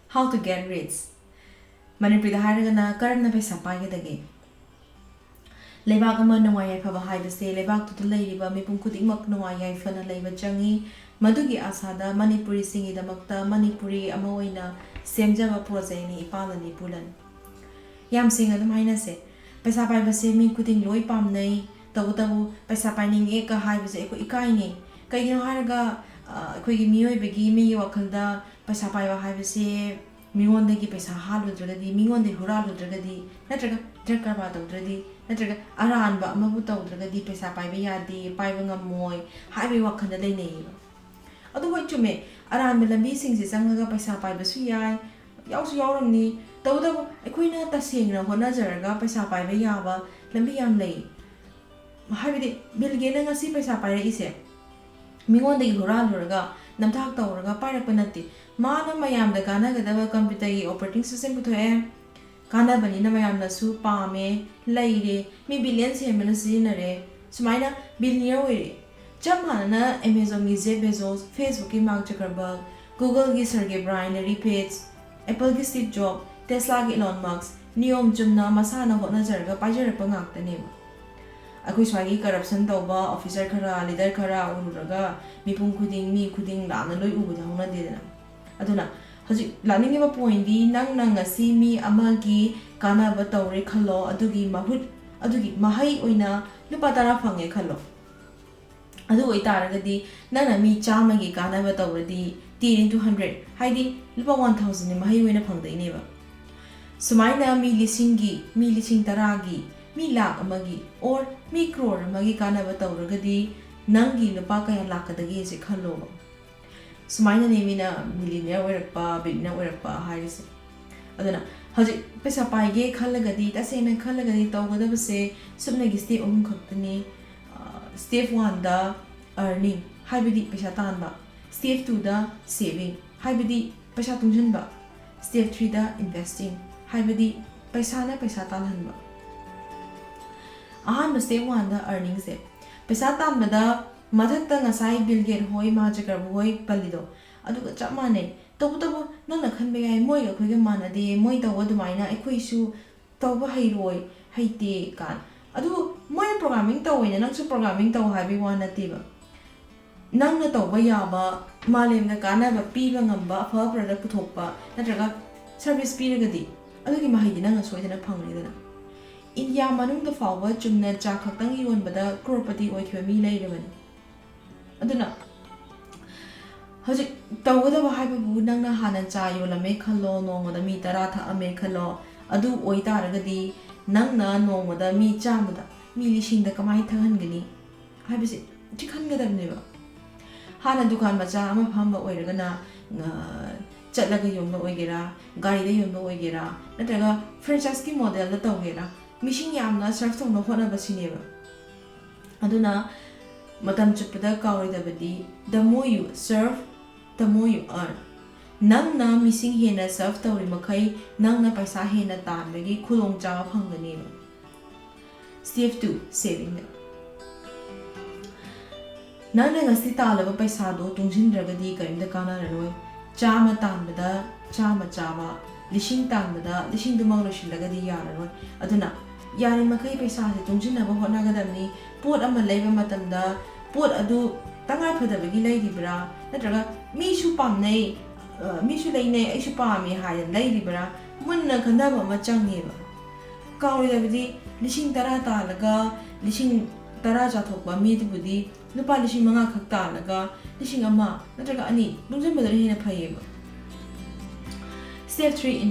How to get rich. Manipuri da hairagana karamna paisa paigedage. Leibaak ama nungai-yaiphaba haibase Leibaak tuda leiriba mipum-khudingmak nungai-yaiphana leiba chang-ngi Madugi ashada Manipuri singgidamakta Manipuri ama oina semjaba project ni Epa Lan Epu Lan. Yam sing adum hainase paisa paibase mi khuding loi pamnai tabu paisa paininge ka haibase eko ikaini kaigino hairaga akoigi miyoibagi mi wakhalda paisa paiba haibase mingondagi paisa haludragadi mingondai huraludragadi natraga drakkarba tawdradi natraga aranba amabu tawdragadi paisa paiba yade paiba ngamoi haibe wakhanda leineiba adu hoi chume aranba lambi singsi changaga paisa paiba su yai yausu yauramni tawdabu akoina tasengna honajaraga paisa paiba yaba lambi yam lei haibidi bilgena ngasi paisa paira ise mingondagi huraluraga namthak tawraga pairakpa natti mana mayamda kanagadaba computer gi operating system puthoe kanabani na mayamna su pame leire mi billion semena sinare sumaina billionaire oire chamana Amazon gi Jeff Bezos Facebook gi Mark Zuckerberg Google gi Sergey Brin Page Apple gi Steve Jobs Tesla gi Elon Musk niyom chumna masana hotna jarga pajarapa ngaktane akoi swagi corruption tawba officer khara leader khara ururaga mipum khuding mi khuding lana loi ubudha hona dedana aduna hoji laningi ba point di nang ngasi mi amagi kana ba tawre khallo adugi mahut adugi mahai oina lupa tara phange khallo adu oi taragadi nana mi chama gi kana ba tawradi t into 100 haidi lupa 1000 ni mahai oina phangdai ne ba sumaina mi lisingi mi lising taragi mi lakh amagi or mi crore amagi kana ba tawragadi nangi lupa kaya lakadagi se khallo sumaina ne mina millionaire oirakpa billionaire oirakpa harise aduna hoji pesa paige khallagadi tasena khallagadi tawgadabase subnagi step umum khaktani step 1 da earning haibidi pesa tanba step 2 da saving haibidi pesa tungjanba step 3 da investing haibidi pesa na pesa tanhanba ahan step 1 da earning se pesa tanbada mathakta ngasai Bill Gates hoi Mark Zuckerberg hoi palido aduga chamane tabu nana khanbe yai moi ga khoiga manade moi tawa dumaina ekhoisu tawba hairoi haite kan adu moi programming tawina nangsu programming taw haibi wana tiba nangna tawba yaba malemna kana ba piba ngamba fa product puthokpa natraga service piragadi adugi mahidi nanga soidana phangridana India manungda fawba chumna cha khaktang yonbada crorepati oikhwa mi leirabani aduna hoji tawgadaba haibabu nangna hana cha yolame khallo nongmada mi tara tha ame khallo adu oi taragadi nangna nongmada mi chamada mi lisingda kamai thangangani haibase tikhangadabneba hana dukan macha ama phamba oiragana chatlaga yomba oigera gari da yomba oigera natraga franchise ki model da tawgera mishing yamna serve thongna hona basineba aduna matam chuppada kawridabadi the more you serve the more you earn nangna missing hena serve tawri makai nangna paisa hena tanbagi khulong chawa phangani step 2 saving nangna ngasi talaba paisa do tungsindragadi kaimda kana roi chama tanbada chama chawa lishing tanbada lishing dumang roshilagadi yararoi aduna yani makai paisa se tungsinaba honagadamni pot ama leiba matamda pot adu tangai phadabagi leiribra natraga misu pamnei misu leinei aisu pami hayan leiribra munna khandaba ma changneba kawridabadi lishing tara talaga lishing tara chathokba midibudi lupa lishing manga khak talaga lishing ama natraga ani lungjanbadar hena phayeba step 3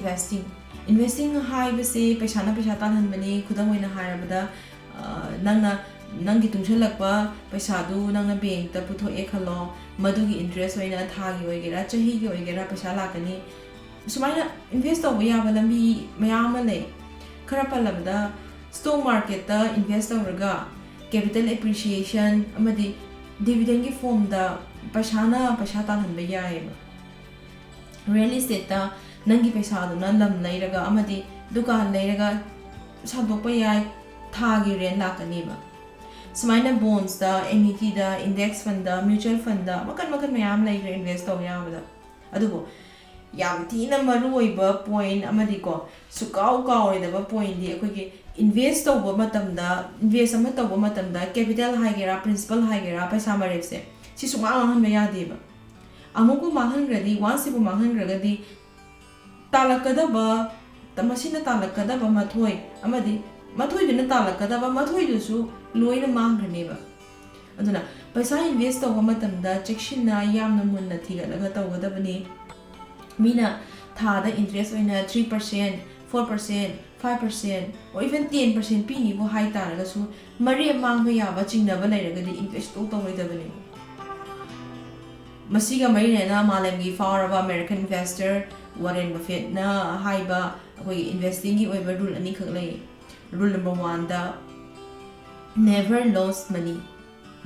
investing haibase paisa na paisa tanhanbani khudam oina hairabada nangna nangi tungsalakpa paisa du nangna bank ta putho e khalo madugi interest oina thagi oigera chahi gi oigera paisa lakani sumaina invest tawba yaba lambi mayam le khara palabda stock market ta invest tawraga capital appreciation amadi dividend gi form da paisa tanhanba yaiba real estate ta nangi paisa du na lam leiraga amadi dukan leiraga sadokpa yai thagi ren lakani ba sumaina bonds da annuity da index fund da mutual fund da makan mayam like invest taw yabada adubo yam thina maru oiba point amadi ko sukau kaoidaba point di akhoi gi invest tawba matamda invest ama tawba matamda capital haigera principal haigera paisa marep se si sunga han me yadeba amuko mahan gradi once bu mahan gradi talakadaba tamasina talakadaba mathoi amadi mathoi dina talakadaba mathoi dusu loina mangraneba aduna paisa invest tawba matamda chekshina yamna munna thigalaga tawgadabani mina thada interest oina 3% 4% 5% or even 10% pini bo high taraga su mari mangba yaba chingnaba leiragadi invest tawidabani masiga marina malemgi fauraba American investor Warren Buffett na haiba akoi investing gi oiba rule ani khak lei rule number 1 da never lose money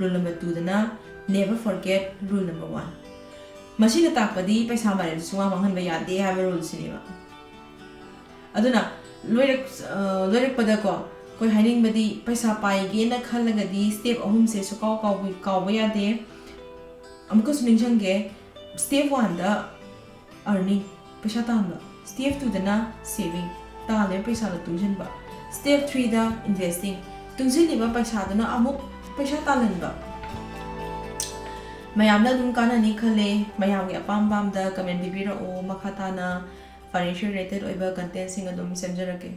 rule number 2 da na never forget rule number 1 masina takpadi paisa mare suwa manghan ba yade ha rule siniba aduna loirak pada ko koi haining badi paisa pai ge na khallagadi step ahum se su kaw ba yade amka suning change step 1 da earning paisa tamba step 2 da na saving ta le paisa la tungsin ba step 3 da investing tungsin liba paisa da na amuk paisa talan ba mayamna dum kana ni khale mayam gi apam bam da comment bibira o makhata na financial related oiba content sing adum semjarake